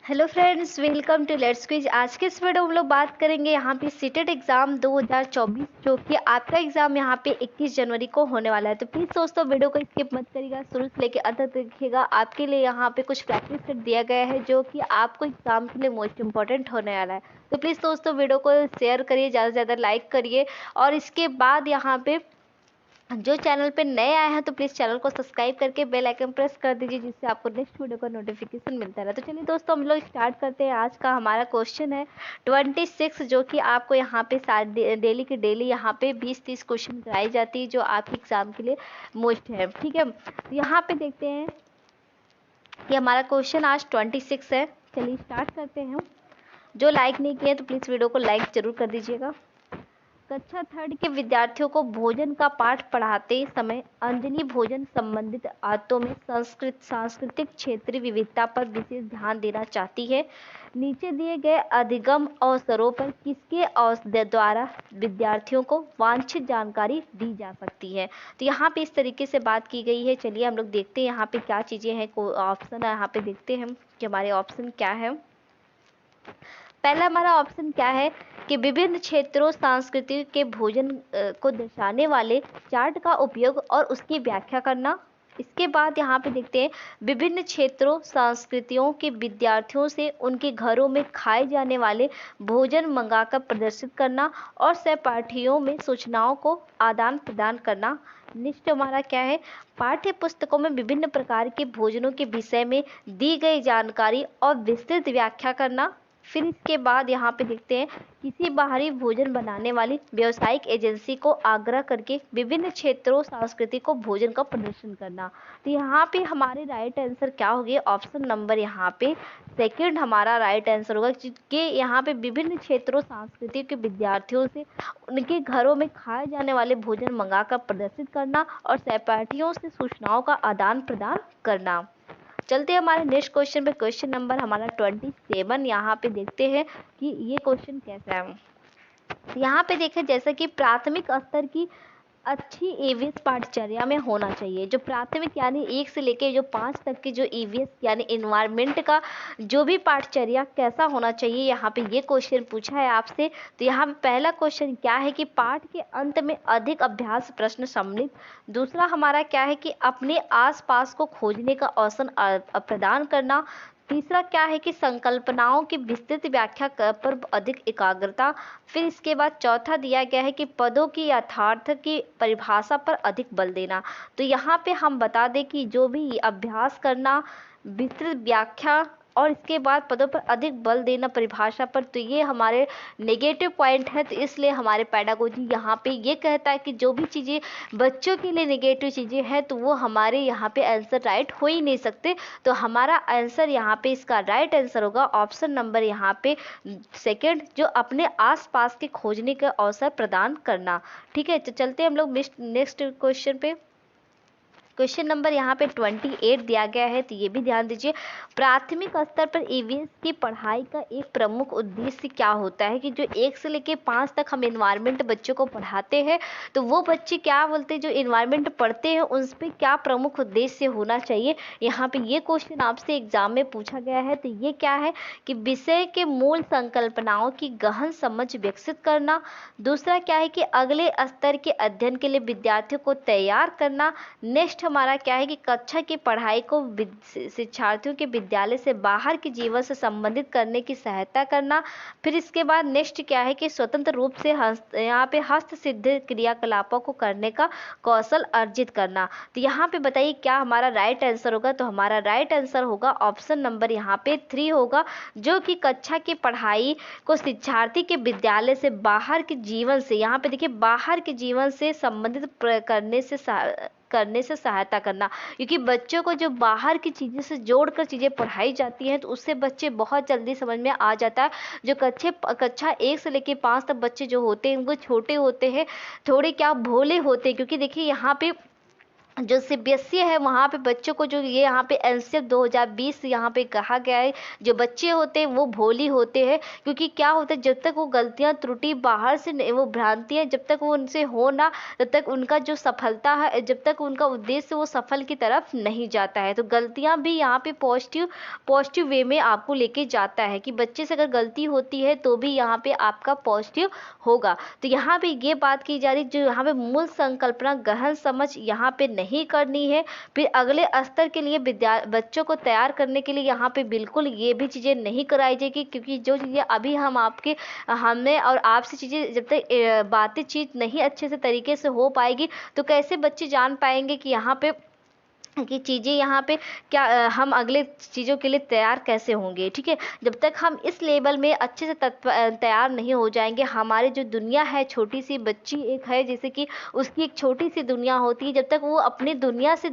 Hello friends, welcome to let's quiz. आज के इस वीडियो में हम लोग बात करेंगे यहाँ पे सीटेट एग्जाम 2024 जो कि आपका एग्जाम यहाँ पे 21 जनवरी को होने वाला है। तो प्लीज़ दोस्तों वीडियो को स्किप मत करिएगा, शुरू से लेकर अंत तक देखिएगा। आपके लिए यहाँ पे कुछ प्रैक्टिस सेट दिया गया है जो कि आपको एग्जाम के लिए मोस्ट इंपॉर्टेंट होने वाला है। तो प्लीज़ दोस्तों वीडियो को शेयर करिए, ज़्यादा से ज़्यादा लाइक करिए और इसके बाद यहाँ पे जो चैनल पे नए आए हैं तो प्लीज़ चैनल को सब्सक्राइब करके बेल आइकन प्रेस कर दीजिए, जिससे आपको नेक्स्ट वीडियो का नोटिफिकेशन मिलता रहे। तो चलिए दोस्तों हम लोग स्टार्ट करते हैं। आज का हमारा क्वेश्चन है 26, जो कि आपको यहाँ पे डेली के डेली यहाँ पे 20-30 क्वेश्चन कराई जाती है जो आपके एग्जाम के लिए मोस्ट है। ठीक है, तो यहाँ पे देखते हैं कि हमारा क्वेश्चन आज 26 है। चलिए स्टार्ट करते हैं। जो लाइक नहीं किए तो प्लीज़ वीडियो को लाइक जरूर कर दीजिएगा। कक्षा 3 के विद्यार्थियों को भोजन का पाठ पढ़ाते समय अंजलि भोजन संबंधित आयतों में सांस्कृतिक क्षेत्रीय विविधता पर विशेष ध्यान देना चाहती है। नीचे दिए गए अधिगम अवसरों पर किसके द्वारा विद्यार्थियों को वांछित जानकारी दी जा सकती है। तो यहाँ पे इस तरीके से बात की गई है। चलिए हम लोग देखते हैं यहाँ पे क्या चीज़ें हैं। ऑप्शन है यहाँ पे, देखते हैं कि हमारे ऑप्शन क्या है। पहला हमारा ऑप्शन क्या है कि विभिन्न क्षेत्रों संस्कृति के भोजन को दर्शाने वाले चार्ट का उपयोग और उसकी व्याख्या करना। इसके बाद यहाँ पे देखते हैं विभिन्न क्षेत्रों संस्कृतियों के विद्यार्थियों से उनके घरों में खाए जाने वाले भोजन मंगाकर प्रदर्शित करना और सहपाठियों में सूचनाओं को आदान प्रदान करना। नेक्स्ट हमारा क्या है, पाठ्य पुस्तकों में विभिन्न प्रकार के भोजनों के विषय में दी गई जानकारी और विस्तृत व्याख्या करना। फिर इसके बाद यहाँ पे देखते हैं किसी बाहरी भोजन बनाने वाली व्यावसायिक एजेंसी को आग्रह करके विभिन्न क्षेत्रों संस्कृति को भोजन का प्रदर्शन करना। तो यहाँ पे हमारे राइट आंसर क्या हो गया, ऑप्शन नंबर यहाँ पे सेकंड हमारा राइट आंसर होगा कि यहाँ पे विभिन्न क्षेत्रों संस्कृति के विद्यार्थियों से उनके घरों में खाए जाने वाले भोजन मंगाकर प्रदर्शित करना और सहपाठियों से सूचनाओं का आदान प्रदान करना। चलते हैं हमारे नेक्स्ट क्वेश्चन पे। क्वेश्चन नंबर हमारा 27 यहाँ पे देखते हैं कि ये क्वेश्चन कैसा है। यहाँ पे देखें जैसा कि प्राथमिक स्तर की अच्छी ईवीएस पाठचर्या में होना चाहिए। जो प्राथमिक यानी 1 से लेके जो 5 तक की जो ईवीएस यानी इन्वायरमेंट का जो भी पाठचर्या कैसा होना चाहिए, यहाँ पे ये क्वेश्चन पूछा है आपसे। तो यहाँ पे पहला क्वेश्चन क्या है कि पाठ के अंत में अधिक अभ्यास प्रश्न सम्मिलित। दूसरा हमारा क्या है कि अपने आसपास को खोजने का अवसर प्रदान करना। तीसरा क्या है कि संकल्पनाओं की विस्तृत व्याख्या पर अधिक एकाग्रता। फिर इसके बाद चौथा दिया गया है कि पदों की यथार्थ की परिभाषा पर अधिक बल देना। तो यहाँ पे हम बता दें कि जो भी अभ्यास करना, विस्तृत व्याख्या और इसके बाद पदों पर अधिक बल देना परिभाषा पर, तो ये हमारे नेगेटिव पॉइंट है। तो इसलिए हमारे पेडागोजी यहाँ पे ये कहता है कि जो भी चीज़ें बच्चों के लिए नेगेटिव चीज़ें हैं तो वो हमारे यहाँ पे आंसर राइट हो ही नहीं सकते। तो हमारा आंसर यहाँ पे इसका राइट आंसर होगा ऑप्शन नंबर यहाँ पे सेकंड, जो अपने आसपास के खोजने का अवसर प्रदान करना। ठीक है, तो चलते हम लोग नेक्स्ट क्वेश्चन पे। क्वेश्चन नंबर यहाँ पे 28 दिया गया है, तो ये भी ध्यान दीजिए। प्राथमिक स्तर पर ईवीएस की पढ़ाई का एक प्रमुख उद्देश्य क्या होता है कि जो 1 से लेके 5 तक हम इन्वायरमेंट बच्चों को पढ़ाते हैं, तो वो बच्चे क्या बोलते हैं जो इन्वायरमेंट पढ़ते हैं उस पर क्या प्रमुख उद्देश्य होना चाहिए। यहाँ पे ये क्वेश्चन आपसे एग्जाम में पूछा गया है। तो ये क्या है कि विषय के मूल संकल्पनाओं की गहन समझ विकसित करना। दूसरा क्या है कि अगले स्तर के अध्ययन के लिए विद्यार्थियों को तैयार करना। नेक्स्ट हमारा क्या है कि कक्षा की पढ़ाई को शिक्षार्थियों के विद्यालय से बाहर के जीवन से संबंधित करने की सहायता करना। फिर इसके बाद नेक्स्ट क्या है कि स्वतंत्र रूप से यहाँ पे हस्त सिद्ध क्रियाकलापों को करने का कौशल अर्जित करना। तो यहाँ पे बताइए क्या हमारा राइट आंसर होगा। तो हमारा राइट आंसर होगा ऑप्शन नंबर यहाँ पे 3 होगा, जो कि कक्षा की पढ़ाई को शिक्षार्थी के विद्यालय से बाहर के जीवन से, यहाँ पे देखिए बाहर के जीवन से संबंधित करने से सहायता करना। क्योंकि बच्चों को जो बाहर की चीज़ें से जोड़कर चीज़ें पढ़ाई जाती हैं तो उससे बच्चे बहुत जल्दी समझ में आ जाता है। जो कक्षा 1 से लेकर 5 तक बच्चे जो होते हैं वो छोटे होते हैं, थोड़े क्या भोले होते हैं। क्योंकि देखिए यहाँ पे जो सीबीएसई है वहाँ पे बच्चों को जो ये यहाँ पे एनसीएफ 2020 यहाँ पे कहा गया है, जो बच्चे होते हैं वो भोली होते हैं, क्योंकि क्या होता है जब तक वो गलतियाँ त्रुटि बाहर से वो भ्रांतियाँ जब तक वो उनसे हो ना, तब तक उनका जो सफलता है, जब तक उनका उद्देश्य वो सफल की तरफ नहीं जाता है। तो गलतियाँ भी यहाँ पे पॉजिटिव वे में आपको लेके जाता है कि बच्चे से अगर गलती होती है तो भी यहाँ पे आपका पॉजिटिव होगा। तो यहाँ पे ये बात की जा रही, जो यहाँ पे मूल संकल्पना गहन समझ यहाँ पे नहीं करनी है। फिर अगले स्तर के लिए बच्चों को तैयार करने के लिए यहाँ पे बिल्कुल ये भी चीज़ें नहीं कराई जाएगी, क्योंकि जो चीज़ें अभी हमने और आपसे चीज़ें जब तक बातचीत नहीं अच्छे से तरीके से हो पाएगी तो कैसे बच्चे जान पाएंगे कि यहाँ पे कि चीज़ें यहाँ पे क्या हम अगले चीज़ों के लिए तैयार कैसे होंगे। ठीक है, जब तक हम इस लेवल में अच्छे से तैयार नहीं हो जाएंगे, हमारी जो दुनिया है, छोटी सी बच्ची एक है जैसे कि उसकी एक छोटी सी दुनिया होती है, जब तक वो अपनी दुनिया से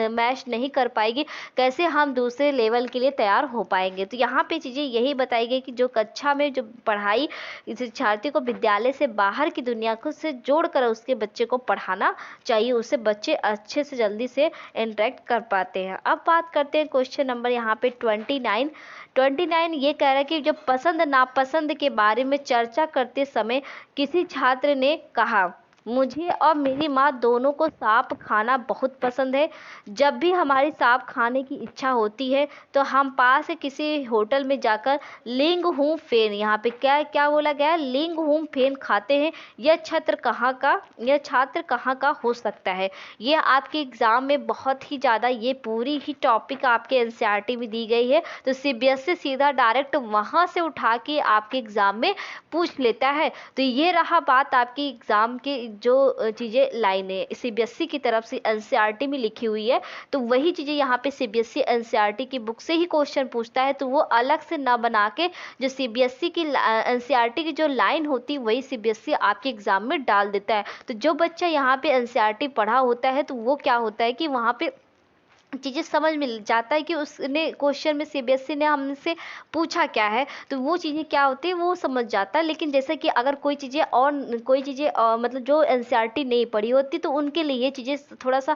मैच नहीं कर पाएगी, कैसे हम दूसरे लेवल के लिए तैयार हो पाएंगे। तो यहाँ पे चीज़ें यही बताई गई कि जो कक्षा में जो पढ़ाई शिक्षार्थी को विद्यालय से बाहर की दुनिया को से जोड़कर उसके बच्चे को पढ़ाना चाहिए, उससे बच्चे अच्छे से जल्दी से इंटरेक्ट कर पाते हैं। अब बात करते हैं क्वेश्चन नंबर यहाँ पे 29 ये कह रहा है कि जब पसंद नापसंद के बारे में चर्चा करते समय किसी छात्र ने कहा, मुझे और मेरी माँ दोनों को सांप खाना बहुत पसंद है। जब भी हमारी सांप खाने की इच्छा होती है तो हम पास के किसी होटल में जाकर लिंग हूँ फेन, यहाँ पे क्या क्या बोला गया है, लिंग हूँ फेन खाते हैं। यह छात्र कहाँ का हो सकता है। ये आपके एग्जाम में बहुत ही ज़्यादा, ये पूरी ही टॉपिक आपके एनसीईआरटी में दी गई है, तो सीबीएसई सीधा डायरेक्ट वहाँ से उठा के आपके एग्जाम में पूछ लेता है। तो ये रहा बात आपकी एग्जाम के जो चीज़ें लाइनें सीबीएसई की तरफ से एनसीईआरटी में लिखी हुई है, तो वही चीज़ें यहाँ पे सीबीएसई एनसीईआरटी की बुक से ही क्वेश्चन पूछता है, तो वो अलग से ना बना के जो सीबीएसई की एनसीईआरटी की जो लाइन होती है वही सीबीएसई आपके एग्जाम में डाल देता है। तो जो बच्चा यहाँ पे एनसीईआरटी पढ़ा होता है तो वो क्या होता है कि वहाँ पे चीज़ें समझ में जाता है कि उसने क्वेश्चन में सीबीएसई ने हमसे पूछा क्या है, तो वो चीज़ें क्या होती है वो समझ जाता है। लेकिन जैसे कि अगर कोई चीज़ें मतलब जो एनसीईआरटी नहीं पढ़ी होती तो उनके लिए ये चीज़ें थोड़ा सा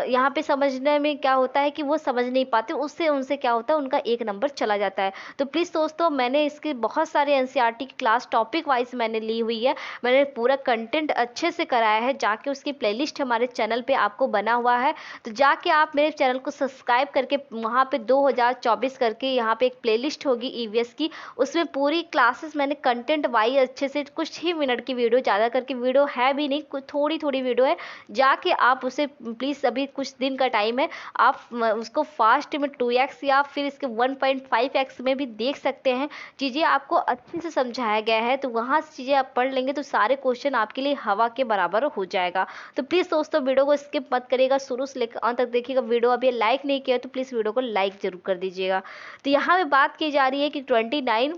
यहाँ पे समझने में क्या होता है कि वो समझ नहीं पाते, उससे उनसे क्या होता है उनका 1 नंबर चला जाता है। तो प्लीज़ दोस्तों, मैंने इसके बहुत सारे एनसीईआरटी की क्लास टॉपिक वाइज मैंने ली हुई है, मैंने पूरा कंटेंट अच्छे से कराया है, जाके उसकी प्लेलिस्ट हमारे चैनल पे आपको बना हुआ है, तो जाके आप मेरे चैनल को सब्सक्राइब करके वहाँ पे 2024 करके यहाँ पे एक प्लेलिस्ट होगी ईवीएस की, उसमें पूरी क्लासेस मैंने कंटेंट वाइज अच्छे से, कुछ ही मिनट की वीडियो, ज़्यादा करके वीडियो है भी नहीं, कुछ थोड़ी थोड़ी वीडियो है, जाके आप उसे प्लीज़, अभी कुछ दिन का टाइम है, आप उसको फास्ट में 2x या फिर इसके 1.5x में भी देख सकते हैं। चीज़ें आपको अच्छे से समझाया गया है, तो वहाँ से चीज़ें आप पढ़ लेंगे तो सारे क्वेश्चन आपके लिए हवा के बराबर हो जाएगा। तो प्लीज़ दोस्तों, वीडियो को स्किप मत करिएगा, शुरू से लेकर अंत तक देखिएगा। वीडियो अभी लाइक नहीं किया तो प्लीज़ वीडियो को लाइक जरूर कर दीजिएगा। तो यहाँ पे बात की जा रही है कि 29,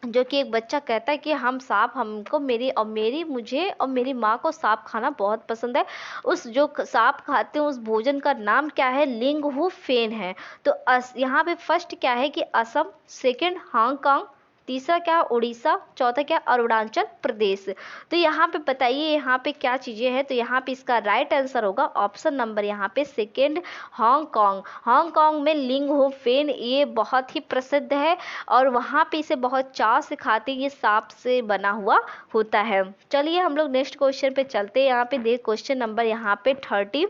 जो कि एक बच्चा कहता है कि मुझे और मेरी माँ को सांप खाना बहुत पसंद है। उस जो सांप खाते हैं उस भोजन का नाम क्या है, लिंगहू फेन है। तो यहाँ पे फर्स्ट क्या है कि असम, सेकंड हांगकांग, तीसरा क्या उड़ीसा, चौथा क्या अरुणाचल प्रदेश। तो यहाँ पे बताइए यहाँ पे क्या चीज़ें हैं। तो यहाँ पे इसका राइट आंसर होगा ऑप्शन नंबर यहाँ पे सेकंड, हांगकांग। हांगकांग में लिंगहू फेन ये बहुत ही प्रसिद्ध है और वहाँ पे इसे बहुत चाव से खाते हैं, ये सांप से बना हुआ होता है। चलिए हम लोग नेक्स्ट क्वेश्चन पे चलते हैं। यहाँ पे देख क्वेश्चन नंबर यहाँ पे 30,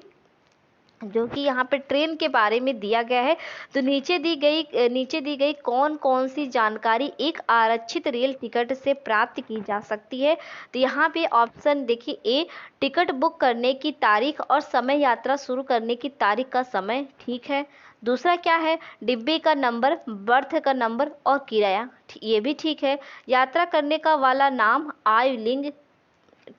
जो कि यहाँ पे ट्रेन के बारे में दिया गया है। तो नीचे दी गई कौन कौन सी जानकारी एक आरक्षित रेल टिकट से प्राप्त की जा सकती है। तो यहाँ पे ऑप्शन देखिए, ए टिकट बुक करने की तारीख और समय, यात्रा शुरू करने की तारीख का समय, ठीक है। दूसरा क्या है, डिब्बे का नंबर, बर्थ का नंबर और किराया, ये भी ठीक है। यात्रा करने का वाला नाम, आयु, लिंग,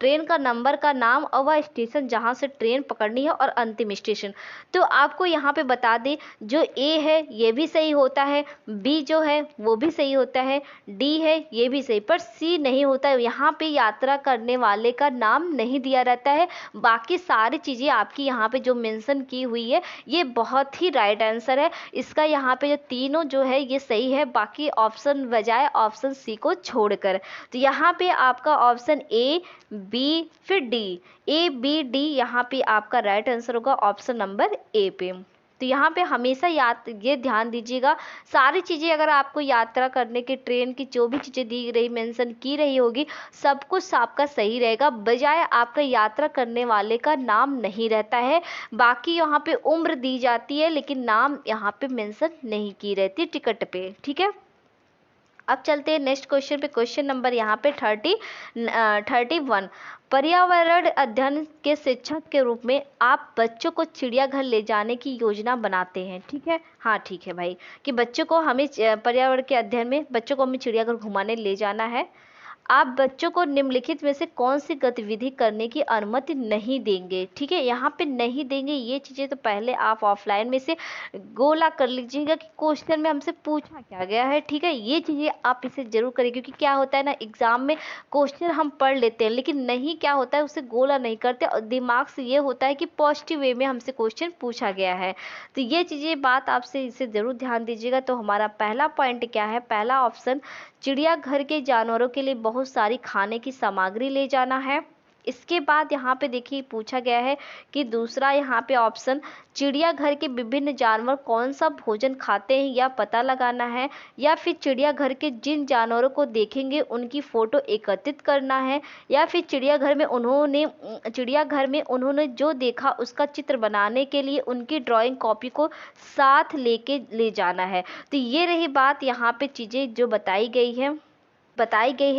ट्रेन का नंबर का नाम और वह स्टेशन जहां से ट्रेन पकड़नी है और अंतिम स्टेशन। तो आपको यहाँ पे बता दें, जो ए है ये भी सही होता है, बी जो है वो भी सही होता है, डी है ये भी सही, पर सी नहीं होता है। यहाँ पे यात्रा करने वाले का नाम नहीं दिया रहता है। बाकी सारी चीज़ें आपकी यहाँ पे जो मेंशन की हुई है ये बहुत ही राइट आंसर है। इसका यहाँ पे जो तीनों जो है ये सही है, बाकी ऑप्शन बजाय ऑप्शन सी को छोड़कर। तो यहाँ पे आपका ऑप्शन ए, बी, फिर डी। ए बी डी यहाँ पे आपका राइट आंसर होगा ऑप्शन नंबर ए पे। तो यहाँ पे हमेशा ये ध्यान दीजिएगा, सारी चीज़ें अगर आपको यात्रा करने के ट्रेन की जो भी चीज़ें दी रही मेंशन की रही होगी सब कुछ आपका सही रहेगा, बजाय आपका यात्रा करने वाले का नाम नहीं रहता है। बाकी यहाँ पे उम्र दी जाती है लेकिन नाम यहाँ पे मेंशन नहीं की रहती टिकट पे, ठीक है। अब चलते हैं नेक्स्ट क्वेश्चन पे। क्वेश्चन नंबर यहाँ पे 31। पर्यावरण अध्ययन के शिक्षक के रूप में आप बच्चों को चिड़ियाघर ले जाने की योजना बनाते हैं, ठीक है। हाँ ठीक है भाई, कि बच्चों को हमें पर्यावरण के अध्ययन में बच्चों को हमें चिड़ियाघर घुमाने ले जाना है। आप बच्चों को निम्नलिखित में से कौन सी गतिविधि करने की अनुमति नहीं देंगे, ठीक है। यहाँ पे नहीं देंगे ये चीज़ें तो पहले आप ऑफलाइन में से गोला कर लीजिएगा कि क्वेश्चन में हमसे पूछा क्या गया है, ठीक है। ये चीज़ें आप इसे जरूर करें, क्योंकि क्या होता है ना, एग्जाम में क्वेश्चन हम पढ़ लेते हैं लेकिन नहीं क्या होता है उसे गोला नहीं करते और दिमाग से ये होता है कि पॉजिटिव वे में हमसे क्वेश्चन पूछा गया है। तो ये चीज़ें बात आपसे इसे जरूर ध्यान दीजिएगा। तो हमारा पहला पॉइंट क्या है, पहला ऑप्शन चिड़ियाघर के जानवरों के लिए बहुत सारी खाने की सामग्री ले जाना है। इसके बाद यहाँ पे देखिए पूछा गया है कि दूसरा यहाँ पे ऑप्शन चिड़ियाघर के विभिन्न जानवर कौन सा भोजन खाते हैं या पता लगाना है, या फिर चिड़ियाघर के जिन जानवरों को देखेंगे उनकी फोटो एकत्रित करना है, या फिर चिड़ियाघर में उन्होंने जो देखा उसका चित्र बनाने के लिए उनकी ड्राइंग कॉपी को साथ लेके ले जाना है। तो ये रही बात यहाँ पे चीज़ें जो बताई गई है।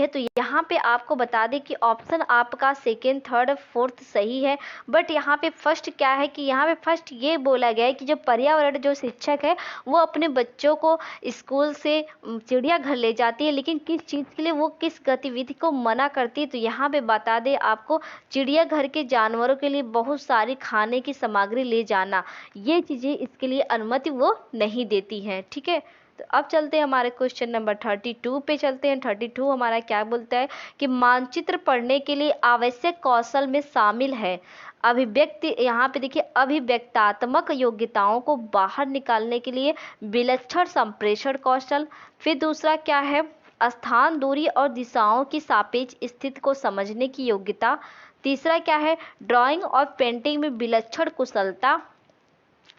तो यहाँ पे आपको बता दें कि ऑप्शन आपका सेकेंड, थर्ड, फोर्थ सही है। बट यहाँ पे फर्स्ट क्या है कि यहाँ पे फर्स्ट ये बोला गया है कि जो पर्यावरण जो शिक्षक है वो अपने बच्चों को स्कूल से चिड़ियाघर ले जाती है, लेकिन किस चीज़ के लिए, वो किस गतिविधि को मना करती है। तो यहाँ पे बता दें आपको चिड़ियाघर के जानवरों के लिए बहुत सारी खाने की सामग्री ले जाना, ये चीज़ें इसके लिए अनुमति वो नहीं देती हैं, ठीक है। तो अब चलते हैं हमारे क्वेश्चन नंबर 32 पे चलते हैं। 32 हमारा क्या बोलता है कि मानचित्र पढ़ने के लिए आवश्यक कौशल में शामिल है अभिव्यक्ति, यहाँ पे देखिए अभिव्यक्तात्मक योग्यताओं को बाहर निकालने के लिए विलक्षण संप्रेषण कौशल। फिर दूसरा क्या है, स्थान, दूरी और दिशाओं की सापेक्ष स्थिति को समझने की योग्यता। तीसरा क्या है, ड्राइंग और पेंटिंग में विलक्षण कुशलता।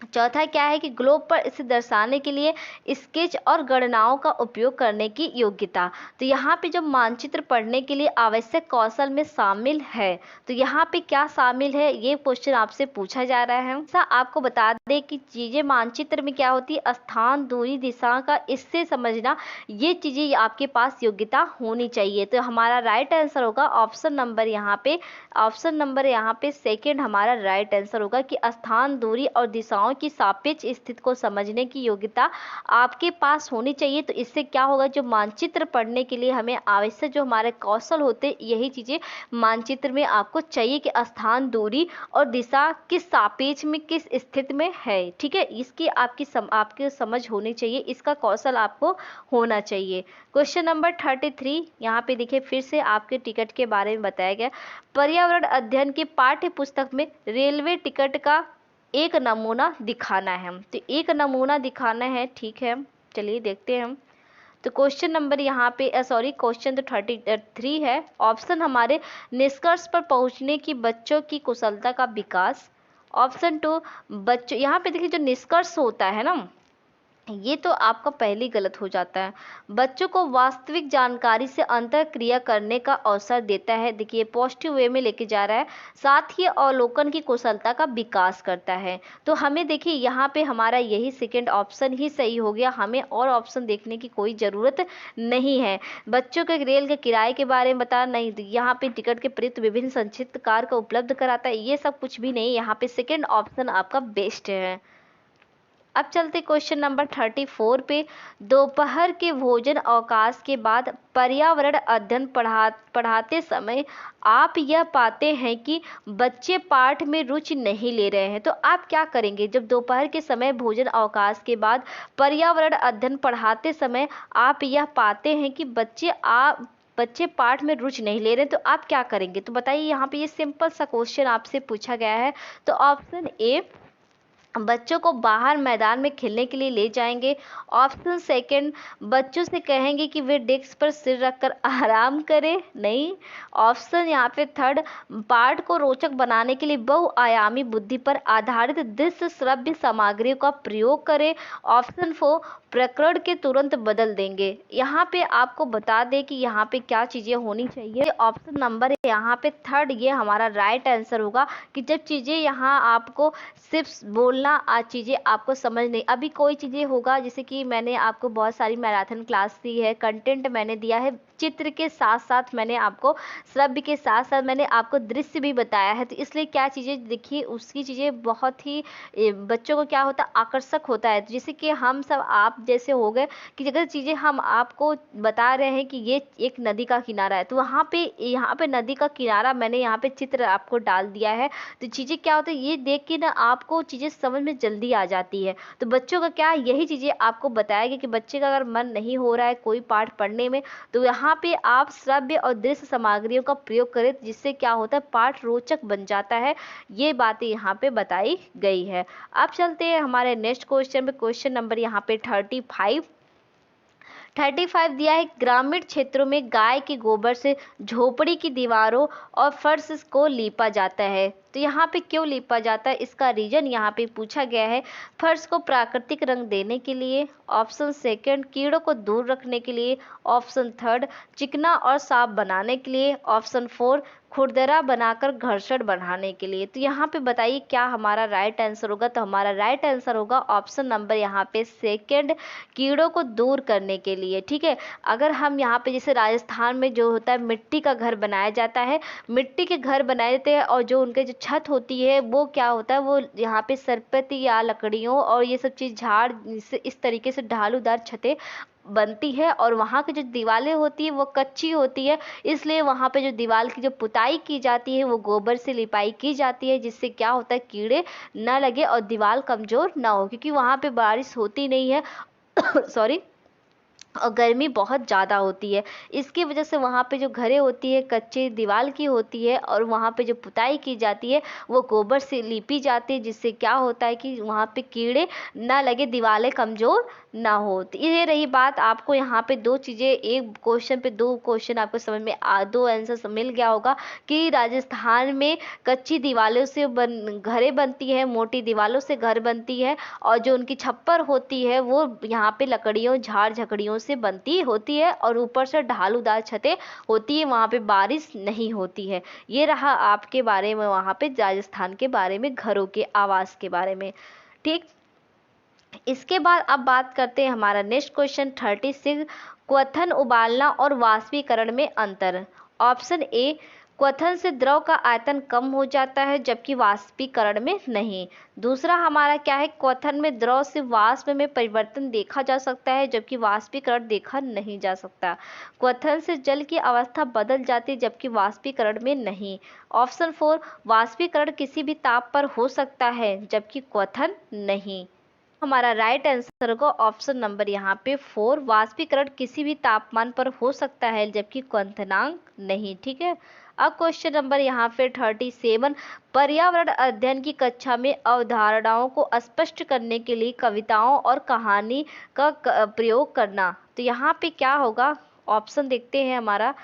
चौथा क्या है कि ग्लोब पर इसे दर्शाने के लिए स्केच और गणनाओं का उपयोग करने की योग्यता। तो यहाँ पे जब मानचित्र पढ़ने के लिए आवश्यक कौशल में शामिल है, तो यहाँ पे क्या शामिल है ये क्वेश्चन आपसे पूछा जा रहा है। ऐसा आपको बता दें कि चीज़ें मानचित्र में क्या होती है, स्थान, दूरी, दिशा का इससे समझना, ये चीज़ें आपके पास योग्यता होनी चाहिए। तो हमारा राइट आंसर होगा ऑप्शन नंबर यहाँ पे सेकेंड हमारा राइट आंसर होगा कि स्थान, दूरी और दिशाओं की सापेक्ष स्थिति को समझने की योग्यता आपके पास होनी चाहिए। तो इससे क्या होगा, जो मानचित्र पढ़ने के लिए हमें आवश्यक जो हमारे कौशल होते, यही चीजें मानचित्र में आपको चाहिए कि स्थान, दूरी और दिशा किस सापेक्ष में किस स्थिति में है, ठीक है। इसकी आपकी समझ होनी चाहिए, इसका कौशल आपको होना चाहिए। क्वेश्चन नंबर 33 यहाँ पे देखिए फिर से आपके टिकट के बारे में बताया गया। पर्यावरण अध्ययन की पाठ्य पुस्तक में रेलवे टिकट का एक नमूना दिखाना है। तो एक नमूना दिखाना है, ठीक है, चलिए देखते हैं हम। तो क्वेश्चन नंबर यहाँ पे क्वेश्चन तो 33 है। ऑप्शन हमारे निष्कर्ष पर पहुँचने की बच्चों की कुशलता का विकास। ऑप्शन 2 बच्चों, यहाँ पे देखिए जो निष्कर्ष होता है ना, ये तो आपका पहले गलत हो जाता है। बच्चों को वास्तविक जानकारी से अंतर क्रिया करने का अवसर देता है, देखिए पॉजिटिव वे में लेके जा रहा है। साथ ही अवलोकन की कुशलता का विकास करता है। तो हमें देखिए यहाँ पे हमारा यही सेकंड ऑप्शन ही सही हो गया, हमें और ऑप्शन देखने की कोई ज़रूरत नहीं है। बच्चों के रेल के किराए के बारे में बता नहीं, यहाँ पे टिकट के प्रयुक्त विभिन्न संक्षिप्त कार का उपलब्ध कराता है, ये सब कुछ भी नहीं, यहाँ पे सेकेंड ऑप्शन आपका बेस्ट है। अब चलते क्वेश्चन नंबर 34 पे। दोपहर के भोजन अवकाश के बाद पर्यावरण अध्ययन पढ़ाते समय आप यह पाते हैं कि बच्चे पाठ में रुचि नहीं ले रहे हैं। तो आप क्या करेंगे जब दोपहर के समय भोजन अवकाश के बाद पर्यावरण अध्ययन पढ़ाते समय आप यह पाते हैं कि बच्चे पाठ में रुचि नहीं ले रहे, तो आप क्या करेंगे। तो बताइए, यहाँ पे ये सिंपल सा क्वेश्चन आपसे पूछा गया है। तो ऑप्शन ए बच्चों को बाहर मैदान में खेलने के लिए ले जाएंगे। ऑप्शन सेकंड, बच्चों से कहेंगे कि वे डेस्क पर सिर रखकर आराम करें। नहीं। ऑप्शन यहाँ पे थर्ड, पाठ को रोचक बनाने के लिए बहुआयामी बुद्धि पर आधारित दृश्य श्रव्य सामग्रियों का प्रयोग करें। ऑप्शन फोर, प्रकरण के तुरंत बदल देंगे। यहाँ पे आपको बता दें कि यहाँ पे क्या चीजें होनी चाहिए। ऑप्शन नंबर यहाँ पे थर्ड, ये हमारा राइट आंसर होगा कि जब चीजें यहाँ आपको सिर्फ बोलना चीजें आपको समझ नहीं, अभी कोई चीजें होगा जैसे कि मैंने आपको बहुत सारी मैराथन क्लास दी है, कंटेंट मैंने दिया है, चित्र के साथ साथ मैंने आपको श्रव्य के साथ साथ मैंने आपको दृश्य भी बताया है, तो इसलिए क्या चीजें देखिए उसकी चीजें बहुत ही बच्चों को क्या होता है आकर्षक होता है। जैसे कि हम सब आप जैसे हो गए कि अगर चीजें हम आपको बता रहे हैं कि ये एक नदी का किनारा है, तो वहाँ पे नदी का किनारा मैंने यहाँ पे चित्र आपको डाल दिया है, तो चीजें क्या होता है ये देख के ना आपको चीजें समझ में जल्दी आ जाती है। तो बच्चों का क्या यही चीजें आपको बताएगी कि बच्चे का अगर मन नहीं हो रहा है कोई पाठ पढ़ने में, तो यहाँ पे आप श्रव्य और दृश्य सामग्रियों का प्रयोग करें, जिससे क्या होता है पाठ रोचक बन जाता है। ये बातें यहाँ पे बताई गई है। अब चलते हैं हमारे नेक्स्ट क्वेश्चन पे। क्वेश्चन नंबर यहाँ पे 35 दिया है। ग्रामीण क्षेत्रों में गाय के गोबर से झोपड़ी की दीवारों और फर्श को लीपा जाता है, तो यहाँ पे क्यों लीपा जाता है, इसका रीजन यहाँ पे पूछा गया है। फर्श को प्राकृतिक रंग देने के लिए। ऑप्शन सेकंड, कीड़ों को दूर रखने के लिए। ऑप्शन थर्ड, चिकना और साफ बनाने के लिए। ऑप्शन फोर, खुरदरा बनाकर घर्षण बढ़ाने के लिए। तो यहाँ पे बताइए क्या हमारा राइट आंसर होगा। तो हमारा राइट आंसर होगा ऑप्शन नंबर यहाँ पे सेकंड, कीड़ों को दूर करने के लिए। ठीक है, अगर हम यहाँ पे जैसे राजस्थान में जो होता है मिट्टी का घर बनाया जाता है, मिट्टी के घर बनाए जाते हैं और जो उनके जो छत होती है वो क्या होता है, वो यहाँ पे सरपत या लकड़ियों और ये सब चीज झाड़ इस तरीके से ढालूदार छतें बनती है, और वहाँ की जो दीवारें होती है वो कच्ची होती है, इसलिए वहाँ पे जो दीवार की जो पुताई की जाती है वो गोबर से लिपाई की जाती है, जिससे क्या होता है कीड़े ना लगे और दीवार कमजोर ना हो, क्योंकि वहाँ पे बारिश होती नहीं है सॉरी, और गर्मी बहुत ज़्यादा होती है। इसकी वजह से वहाँ पे जो घरें होती है कच्चे दीवार की होती है, और वहाँ पे जो पुताई की जाती है वो गोबर से लीपी जाती है, जिससे क्या होता है कि वहाँ पे कीड़े ना लगे, दीवारें कमज़ोर ना हो। तो ये रही बात। आपको यहाँ पे दो चीज़ें, एक क्वेश्चन पे दो क्वेश्चन आपको समझ में दो आंसर मिल गया होगा कि राजस्थान में कच्ची दीवारों से घरें बनती है, मोटी दीवारों से घर बनती है, और जो उनकी छप्पर होती है वो यहाँ पे लकड़ियों झाड़ झकड़ियों से बनती होती है, और ऊपर से ढालूदार छतें होती है, वहाँ पे बारिश नहीं होती है। ये रहा आपके बारे में वहाँ पे राजस्थान के बारे में, घरों के आवास के बारे में। ठीक, इसके बाद अब बात करते हैं हमारा नेक्स्ट क्वेश्चन 36, क्वथन उबालना और वाष्पीकरण में अंतर। ऑप्शन ए, क्वथन से द्रव का आयतन कम हो जाता है जबकि वाष्पीकरण में नहीं। दूसरा हमारा क्या है, क्वथन में द्रव से वाष्प में परिवर्तन देखा जा सकता है जबकि वाष्पीकरण देखा नहीं जा सकता। क्वथन से जल की अवस्था बदल जाती है जबकि वाष्पीकरण में नहीं। ऑप्शन फोर, वाष्पीकरण किसी भी ताप पर हो सकता है जबकि क्वथन नहीं। हमारा राइट आंसर होगा ऑप्शन नंबर यहाँ पे फोर, वाष्पीकरण किसी भी तापमान पर हो सकता है जबकि क्वथनांक नहीं। ठीक है, अब क्वेश्चन नंबर यहाँ पे 37, पर्यावरण अध्ययन की कक्षा में अवधारणाओं को स्पष्ट करने के लिए कविताओं और कहानी का प्रयोग करना। तो यहाँ पे क्या होगा, ऑप्शन देखते हैं हमारा।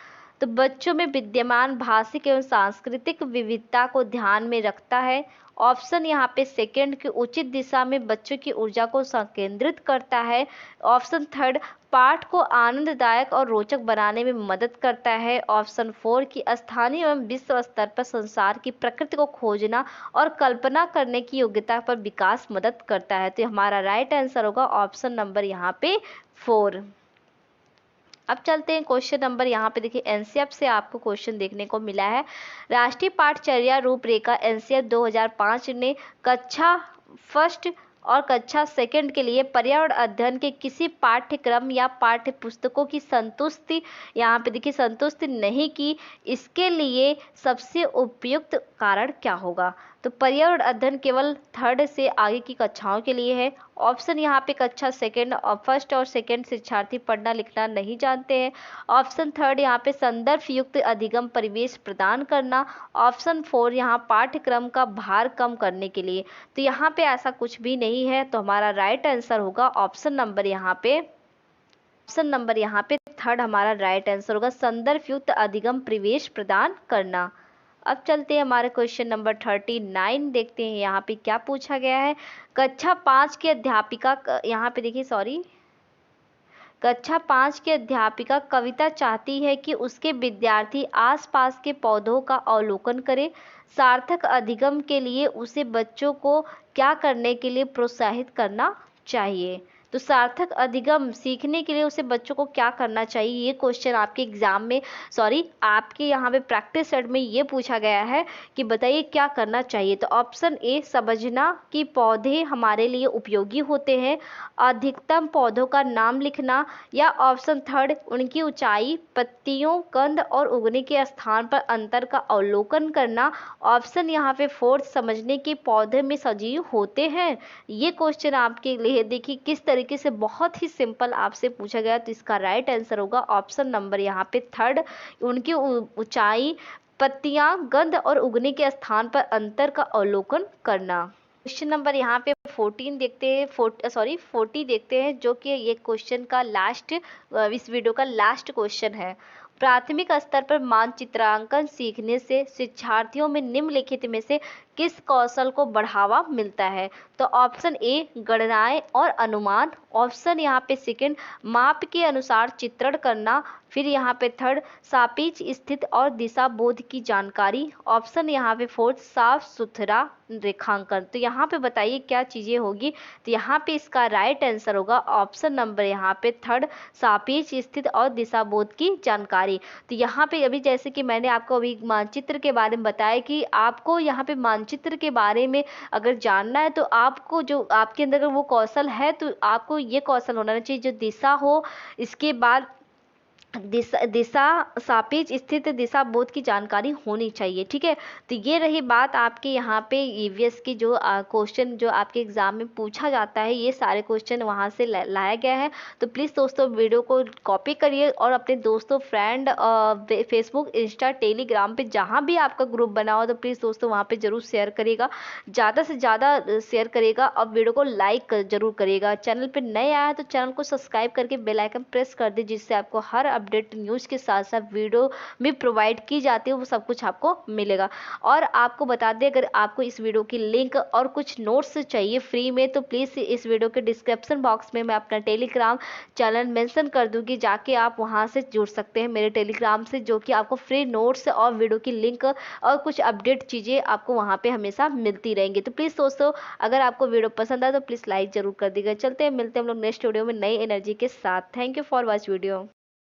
तो बच्चों में विद्यमान भाषिक एवं सांस्कृतिक विविधता को ध्यान में रखता है। ऑप्शन यहाँ पे सेकंड की उचित दिशा में बच्चों की ऊर्जा को संकेंद्रित करता है। ऑप्शन थर्ड, पाठ को आनंददायक और रोचक बनाने में मदद करता है। ऑप्शन फोर की स्थानीय एवं विश्व स्तर पर संसार की प्रकृति को खोजना और कल्पना करने की योग्यता पर विकास मदद करता है। तो हमारा राइट आंसर होगा ऑप्शन नंबर यहाँ पे फोर। अब चलते हैं क्वेश्चन नंबर यहाँ पे देखिए, एनसीएफ से आपको क्वेश्चन देखने को मिला है। राष्ट्रीय पाठचर्या रूपरेखा एनसीएफ 2005 ने कक्षा फर्स्ट और कक्षा सेकंड के लिए पर्यावरण अध्ययन के किसी पाठ्यक्रम या पाठ्य पुस्तकों की संतुष्टि, यहाँ पे देखिए संतुष्टि नहीं की, इसके लिए सबसे उपयुक्त कारण क्या होगा। तो पर्यावरण अध्ययन केवल 3rd से आगे की कक्षाओं के लिए है। ऑप्शन यहाँ पे कक्षा 2nd और 1st और 2nd शिक्षार्थी पढ़ना लिखना नहीं जानते हैं। ऑप्शन 3rd यहाँ पे संदर्भ युक्त अधिगम परिवेश प्रदान करना। ऑप्शन 4 यहाँ पाठ्यक्रम का भार कम करने के लिए। तो यहाँ पे ऐसा कुछ भी नहीं है, तो हमारा राइट आंसर होगा ऑप्शन नंबर यहाँ पे 3rd हमारा राइट आंसर होगा, संदर्भ युक्त अधिगम परिवेश प्रदान करना। अब चलते हैं हमारे क्वेश्चन नंबर 39, देखते हैं यहाँ पे क्या पूछा गया है। कक्षा 5 की अध्यापिका, यहाँ पे देखिए सॉरी, कक्षा 5 की अध्यापिका कविता चाहती है कि उसके विद्यार्थी आसपास के पौधों का अवलोकन करें। सार्थक अधिगम के लिए उसे बच्चों को क्या करने के लिए प्रोत्साहित करना चाहिए। तो सार्थक अधिगम सीखने के लिए उसे बच्चों को क्या करना चाहिए, ये क्वेश्चन आपके एग्जाम में आपके यहाँ पे प्रैक्टिस सेट में ये पूछा गया है कि बताइए क्या करना चाहिए। तो ऑप्शन ए समझना कि पौधे हमारे लिए उपयोगी होते हैं, अधिकतम पौधों का नाम लिखना, या ऑप्शन 3rd उनकी ऊंचाई, पत्तियों, गंध और उगने के स्थान पर अंतर का अवलोकन करना। ऑप्शन यहाँ पे 4th समझने कि पौधे में सजीव होते हैं। ये क्वेश्चन आपके लिए देखिए किस तरीके से बहुत ही सिंपल आपसे पूछा गया, तो इसका राइट आंसर होगा ऑप्शन नंबर यहाँ पे 3rd उनकी ऊंचाई, पत्तियां, गंध और उगने के स्थान पर अंतर का अवलोकन करना। क्वेश्चन नंबर यहाँ पे 14 देखते हैं, 40 देखते हैं, जो कि ये क्वेश्चन का लास्ट, इस वीडियो का लास्ट क्वेश्चन है। प्राथमिक स्तर पर मानचित्रांकन सीखने से शिक्षार्थियों में निम्नलिखित में से किस कौशल को बढ़ावा मिलता है। तो ऑप्शन ए गणनाएं और अनुमान, ऑप्शन यहाँ पे 2nd माप के अनुसार चित्रण करना, फिर यहाँ पे 3rd सापेक्ष स्थिति और दिशा बोध की जानकारी, ऑप्शन यहाँ पे 4th साफ सुथरा रेखांकन। तो यहाँ पे बताइए क्या चीजें होगी। तो यहाँ पे इसका राइट आंसर होगा ऑप्शन नंबर यहाँ पे 3rd सापेक्ष स्थिति और दिशा बोध की जानकारी। तो यहाँ पे अभी जैसे कि मैंने आपको अभी मानचित्र के बारे में बताया कि आपको यहाँ पे मानचित्र के बारे में अगर जानना है, तो आपको जो आपके अंदर अगर वो कौशल है, तो आपको ये कौशल होना चाहिए जो दिशा हो, इसके बाद दिशा सापेक्ष स्थित दिशा बोध की जानकारी होनी चाहिए। ठीक है, तो ये रही बात आपके यहाँ पे ईवीएस की जो क्वेश्चन जो आपके एग्जाम में पूछा जाता है, ये सारे क्वेश्चन वहाँ से लाया गया है। तो प्लीज़ दोस्तों वीडियो को कॉपी करिए और अपने दोस्तों, फ्रेंड, फेसबुक, इंस्टा, टेलीग्राम पे जहाँ भी आपका ग्रुप बना हो, तो प्लीज़ दोस्तों वहाँ पे जरूर शेयर करिएगा, ज़्यादा से ज़्यादा शेयर करिएगा और वीडियो को लाइक जरूर करिएगा। चैनल पर नए आया है तो चैनल को सब्सक्राइब करके बेल आइकन प्रेस कर दे, जिससे आपको हर अपडेट न्यूज़ के साथ साथ वीडियो भी प्रोवाइड की जाती है, वो सब कुछ आपको मिलेगा। और आपको बता दें, अगर आपको इस वीडियो की लिंक और कुछ नोट्स चाहिए फ्री में, तो प्लीज़ इस वीडियो के डिस्क्रिप्शन बॉक्स में मैं अपना टेलीग्राम चैनल मेंशन कर दूंगी, जाके आप वहां से जुड़ सकते हैं मेरे टेलीग्राम से, जो कि आपको फ्री नोट्स और वीडियो की लिंक और कुछ अपडेट चीज़ें आपको वहाँ पे हमेशा मिलती रहेंगी। तो प्लीज़ दोस्तों अगर आपको वीडियो पसंद आए तो प्लीज़ लाइक जरूर कर दीजिएगा। चलते हैं, मिलते हैं हम लोग नेक्स्ट वीडियो में नई एनर्जी के साथ। Thank you for watch video.